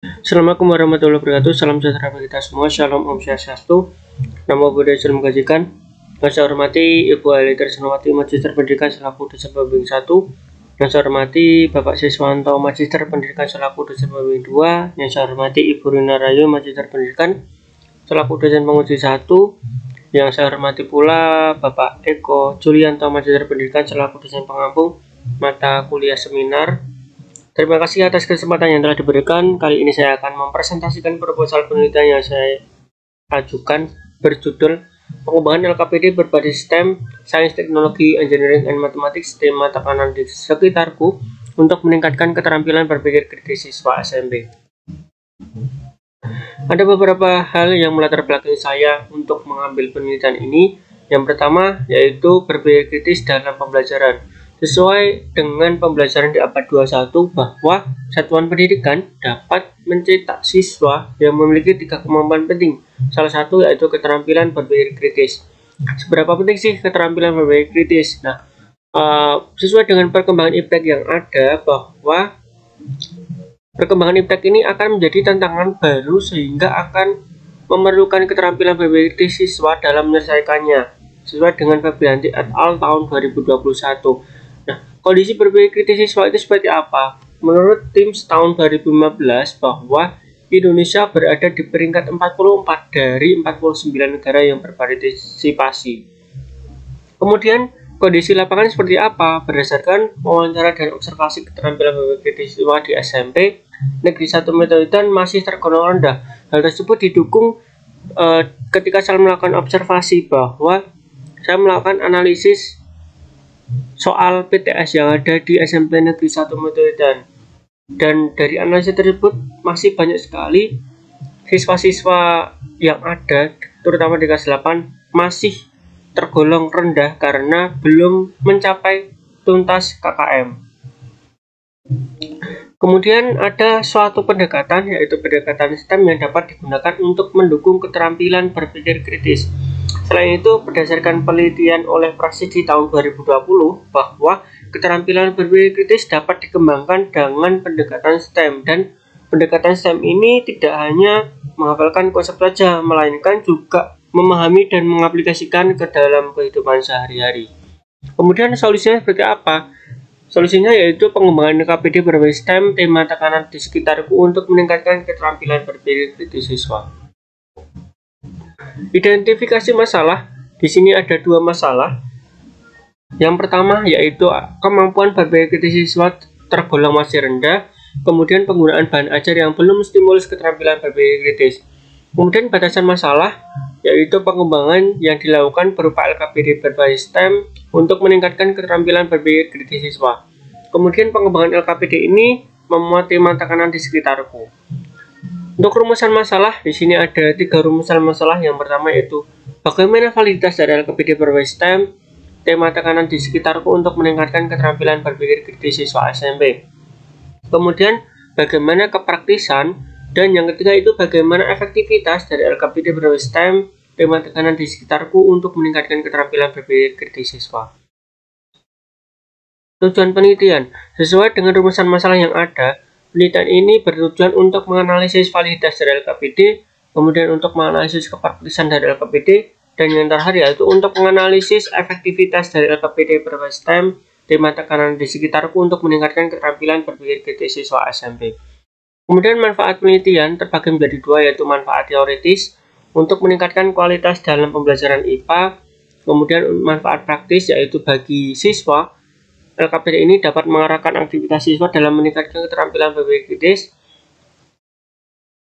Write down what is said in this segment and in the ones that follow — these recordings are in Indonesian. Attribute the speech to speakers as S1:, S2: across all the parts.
S1: Assalamualaikum warahmatullahi wabarakatuh. Salam sejahtera bagi kita semua. Shalom, Om Swastiastu. Namo Buddhaya, Salam Kebajikan. Yang saya hormati Ibu Aili Trisnawati, Magister Pendidikan selaku dosen pembimbing 1. Yang saya hormati Bapak Siswanto, Magister Pendidikan selaku dosen pembimbing 2. Yang saya hormati Ibu Rina Rayu, Magister Pendidikan selaku dosen penguji 1. Yang saya hormati pula Bapak Eko Julianto, Magister Pendidikan selaku dosen pengampu mata kuliah seminar. Terima kasih atas kesempatan yang telah diberikan. Kali ini saya akan mempresentasikan proposal penelitian yang saya ajukan berjudul Pengembangan LKPD berbasis STEM, Sains, Teknologi, Engineering, and Mathematics, tema tekanan di sekitarku untuk meningkatkan keterampilan berpikir kritis siswa SMP. Ada beberapa hal yang melatar belakangi saya untuk mengambil penelitian ini. Yang pertama yaitu berpikir kritis dalam pembelajaran. Sesuai dengan pembelajaran di abad 21 bahwa satuan pendidikan dapat mencetak siswa yang memiliki 3 kemampuan penting. Salah satu yaitu keterampilan berpikir kritis. Seberapa penting sih keterampilan berpikir kritis? Nah, sesuai dengan perkembangan iptek yang ada bahwa perkembangan iptek ini akan menjadi tantangan baru sehingga akan memerlukan keterampilan berpikir kritis siswa dalam menyelesaikannya. Sesuai dengan Febrianti et al. Tahun 2021. Kondisi berpikir kritis siswa itu seperti apa? Menurut tim tahun 2015 bahwa Indonesia berada di peringkat 44 dari 49 negara yang berpartisipasi. Kemudian kondisi lapangan seperti apa? Berdasarkan wawancara dan observasi keterampilan berpikir kritis siswa di SMP Negeri 1 Medan masih tergolong rendah. Hal tersebut didukung ketika saya melakukan observasi bahwa saya melakukan analisis soal PTS yang ada di SMP Negeri 1 Medan, dan dari analisis tersebut masih banyak sekali siswa-siswa yang ada terutama di kelas 8 masih tergolong rendah karena belum mencapai tuntas KKM. Kemudian ada suatu pendekatan yaitu pendekatan STEM yang dapat digunakan untuk mendukung keterampilan berpikir kritis. Selain itu, berdasarkan penelitian oleh Praxis di tahun 2020 bahwa keterampilan berpikir kritis dapat dikembangkan dengan pendekatan STEM, dan pendekatan STEM ini tidak hanya menghafalkan konsep saja, melainkan juga memahami dan mengaplikasikan ke dalam kehidupan sehari-hari. Kemudian solusinya seperti apa? Solusinya yaitu pengembangan LKPD berbasis STEM, tema tekanan di sekitarku untuk meningkatkan keterampilan berpikir kritis siswa. Identifikasi masalah. Di sini ada 2 masalah. Yang pertama yaitu kemampuan berpikir kritis siswa tergolong masih rendah. Kemudian penggunaan bahan ajar yang belum stimulus keterampilan berpikir kritis. Kemudian batasan masalah yaitu pengembangan yang dilakukan berupa LKPD berbasis STEM untuk meningkatkan keterampilan berpikir kritis siswa. Kemudian pengembangan LKPD ini memuat tema tekanan di sekitarku. Untuk rumusan masalah, di sini ada 3 rumusan masalah. Yang pertama yaitu bagaimana validitas dari LKPD berbasis STEM, tema tekanan di sekitarku untuk meningkatkan keterampilan berpikir kritis siswa SMP. Kemudian bagaimana kepraktisan, dan yang ketiga itu bagaimana efektivitas dari LKPD berbasis STEM, tema tekanan di sekitarku untuk meningkatkan keterampilan berpikir kritis siswa. Tujuan penelitian. Sesuai dengan rumusan masalah yang ada, penelitian ini bertujuan untuk menganalisis validitas dari LKPD, kemudian untuk menganalisis kepraktisan dari LKPD, dan yang terakhir yaitu untuk menganalisis efektivitas dari LKPD berbasis STEM, tema tekanan di sekitarku untuk meningkatkan keterampilan berpikir kritis siswa SMP. Kemudian manfaat penelitian terbagi menjadi 2 yaitu manfaat teoritis untuk meningkatkan kualitas dalam pembelajaran IPA, kemudian manfaat praktis yaitu bagi siswa. LKPD ini dapat mengarahkan aktivitas siswa dalam meningkatkan keterampilan berpikir kritis.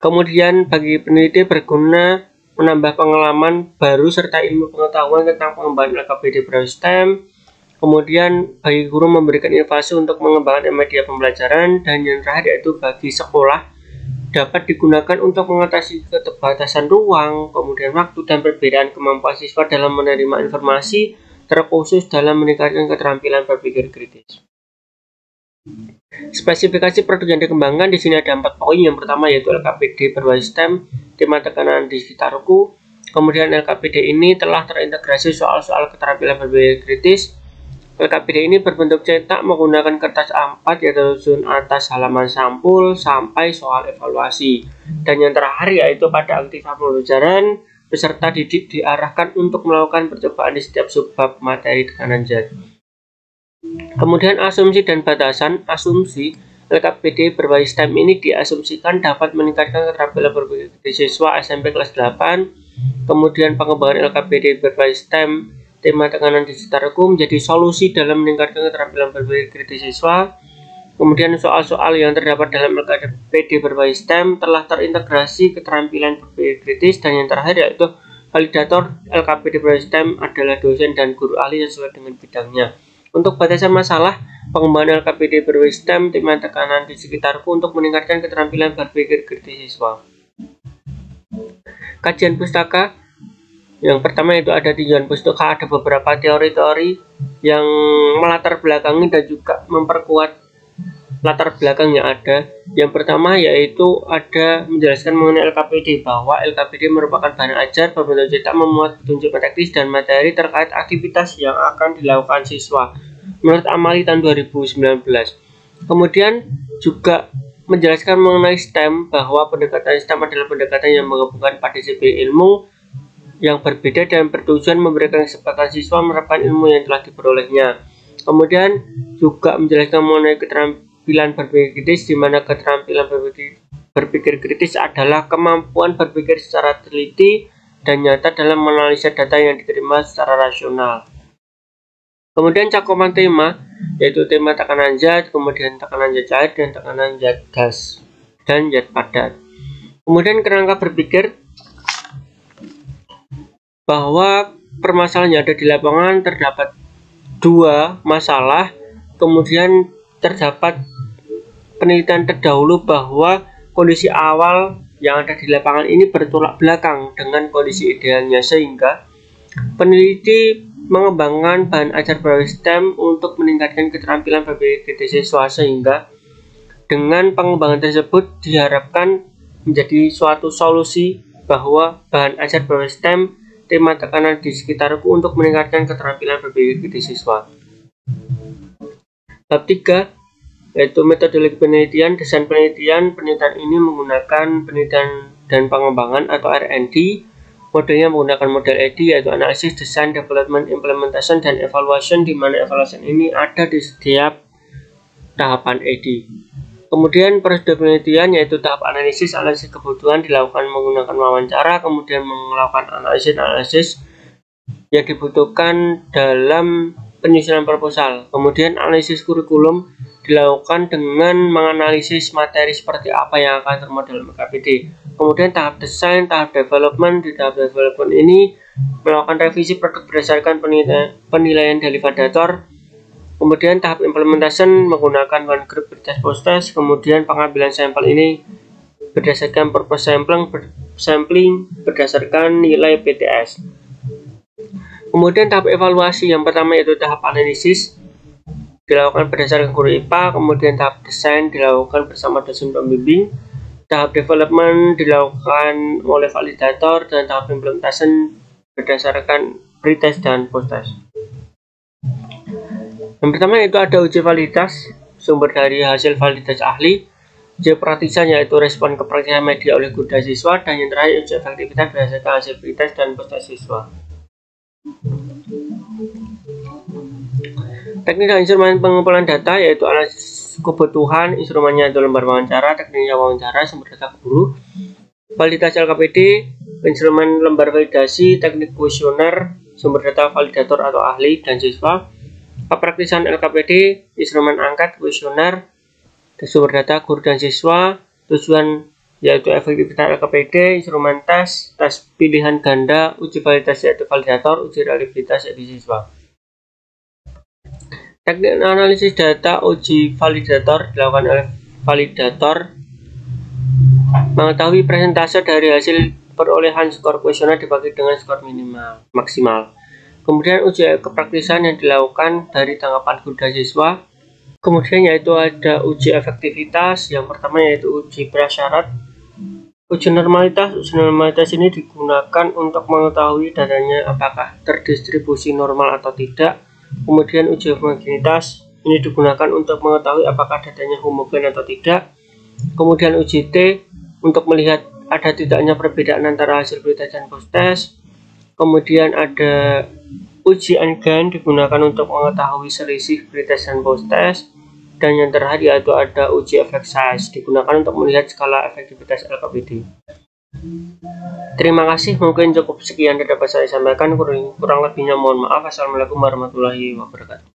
S1: Kemudian bagi peneliti berguna menambah pengalaman baru serta ilmu pengetahuan tentang pengembangan LKPD berbasis STEM. Kemudian bagi guru memberikan inovasi untuk mengembangkan media pembelajaran, dan yang terakhir yaitu bagi sekolah dapat digunakan untuk mengatasi keterbatasan ruang, kemudian waktu dan perbedaan kemampuan siswa dalam menerima informasi, terkhusus dalam meningkatkan keterampilan berpikir kritis. Spesifikasi produk yang dikembangkan di sini ada 4 poin. Yang pertama yaitu LKPD berbasis STEM, tema tekanan di sekitarku. Kemudian LKPD ini telah terintegrasi soal-soal keterampilan berpikir kritis. LKPD ini berbentuk cetak menggunakan kertas A4 yaitu susun atas halaman sampul sampai soal evaluasi. Dan yang terakhir yaitu pada aktivitas pembelajaran, peserta didik diarahkan untuk melakukan percobaan di setiap subbab materi tekanan zat. Kemudian asumsi dan batasan. Asumsi LKPD berbasis STEM ini diasumsikan dapat meningkatkan keterampilan berpikir siswa SMP kelas 8. Kemudian pengembangan LKPD berbasis STEM tema tekanan di sekitar hukum menjadi solusi dalam meningkatkan keterampilan berpikir kritis siswa. Kemudian soal-soal yang terdapat dalam LKPD berbasis STEM telah terintegrasi keterampilan berpikir kritis. Dan yang terakhir yaitu validator LKPD berbasis STEM adalah dosen dan guru ahli sesuai dengan bidangnya. Untuk batasan masalah, pengembangan LKPD berbasis STEM tema tekanan di sekitarku untuk meningkatkan keterampilan berpikir kritis siswa. Kajian pustaka. Yang pertama itu ada tinjauan pustaka, ada beberapa teori-teori yang melatar belakangi dan juga memperkuat latar belakang yang ada. Yang pertama yaitu ada menjelaskan mengenai LKPD, bahwa LKPD merupakan bahan ajar berbentuk cetak memuat petunjuk teknis dan materi terkait aktivitas yang akan dilakukan siswa menurut Amali tahun 2019. Kemudian juga menjelaskan mengenai STEM, bahwa pendekatan STEM adalah pendekatan yang menggabungkan pada disiplin ilmu yang berbeda dan bertujuan memberikan kesempatan siswa menerapkan ilmu yang telah diperolehnya. Kemudian juga menjelaskan mengenai keterampilan berpikir kritis, di mana keterampilan berpikir kritis adalah kemampuan berpikir secara teliti dan nyata dalam menganalisa data yang diterima secara rasional. Kemudian cakupan tema yaitu tema tekanan zat, kemudian tekanan zat cair dan tekanan zat gas dan zat padat. Kemudian kerangka berpikir, bahwa permasalahan yang ada di lapangan terdapat dua masalah. Kemudian terdapat penelitian terdahulu bahwa kondisi awal yang ada di lapangan ini bertolak belakang dengan kondisi idealnya, sehingga peneliti mengembangkan bahan ajar berbasis STEM untuk meningkatkan keterampilan berpikir kritis siswa, sehingga dengan pengembangan tersebut diharapkan menjadi suatu solusi bahwa bahan ajar berbasis STEM tema tekanan di sekitarku untuk meningkatkan keterampilan berpikir kritis siswa. Bab 3 yaitu metodologi penelitian. Desain penelitian. Penelitian ini menggunakan penelitian dan pengembangan atau R&D. Modelnya menggunakan model EDI yaitu Analysis, Design, Development, Implementation, dan Evaluation, di mana evaluation ini ada di setiap tahapan EDI. Kemudian prosedur penelitian yaitu tahap analisis kebutuhan dilakukan menggunakan wawancara, kemudian melakukan analisis yang dibutuhkan dalam penyusunan proposal. Kemudian analisis kurikulum dilakukan dengan menganalisis materi seperti apa yang akan termuat dalam LKPD. Kemudian tahap desain, tahap development. Di tahap development ini melakukan revisi produk berdasarkan penilaian dari validator. Kemudian tahap implementation menggunakan one group pretest post test. Kemudian pengambilan sampel ini berdasarkan purpose sampling berdasarkan nilai PTS. Kemudian tahap evaluasi yang pertama yaitu tahap analisis dilakukan berdasarkan guru IPA. Kemudian tahap desain dilakukan bersama dosen pembimbing. Tahap development dilakukan oleh validator, dan tahap implementation berdasarkan pretest dan post test. Yang pertama itu ada uji validitas sumber dari hasil validasi ahli, uji praktisan yaitu respon ke praktisan media oleh guru dan siswa, dan yang terakhir uji efektivitas berdasarkan hasil pretest dan post test siswa. Teknik dan instrumen pengumpulan data yaitu analisis kebutuhan, instrumennya itu lembar wawancara, tekniknya wawancara, sumber data guru, validasi LKPD, instrumen lembar validasi, teknik kuesioner, sumber data validator atau ahli dan siswa, kepraktisan LKPD, instrumen angkat, kuesioner, sumber data guru dan siswa, tujuan yaitu efektivitas LKPD, instrumen tes pilihan ganda, uji validasi yaitu validator, uji reliabilitas yaitu siswa. Teknik analisis data uji validator dilakukan oleh validator mengetahui persentase dari hasil perolehan skor kuesioner dibagi dengan skor maksimal. Kemudian uji kepraktisan yang dilakukan dari tanggapan guru dan siswa. Kemudian yaitu ada uji efektivitas. Yang pertama yaitu uji prasyarat. Uji normalitas. Uji normalitas ini digunakan untuk mengetahui datanya apakah terdistribusi normal atau tidak. Kemudian uji homogenitas, ini digunakan untuk mengetahui apakah datanya homogen atau tidak. Kemudian uji T untuk melihat ada tidaknya perbedaan antara hasil pretest dan post-test. Kemudian ada uji N-GAN digunakan untuk mengetahui selisih pretest dan post-test. Dan yang terakhir yaitu ada uji effect size digunakan untuk melihat skala efektivitas LKPD. Terima kasih, mungkin cukup sekian yang dapat saya sampaikan. Kurang lebihnya mohon maaf. Assalamualaikum warahmatullahi wabarakatuh.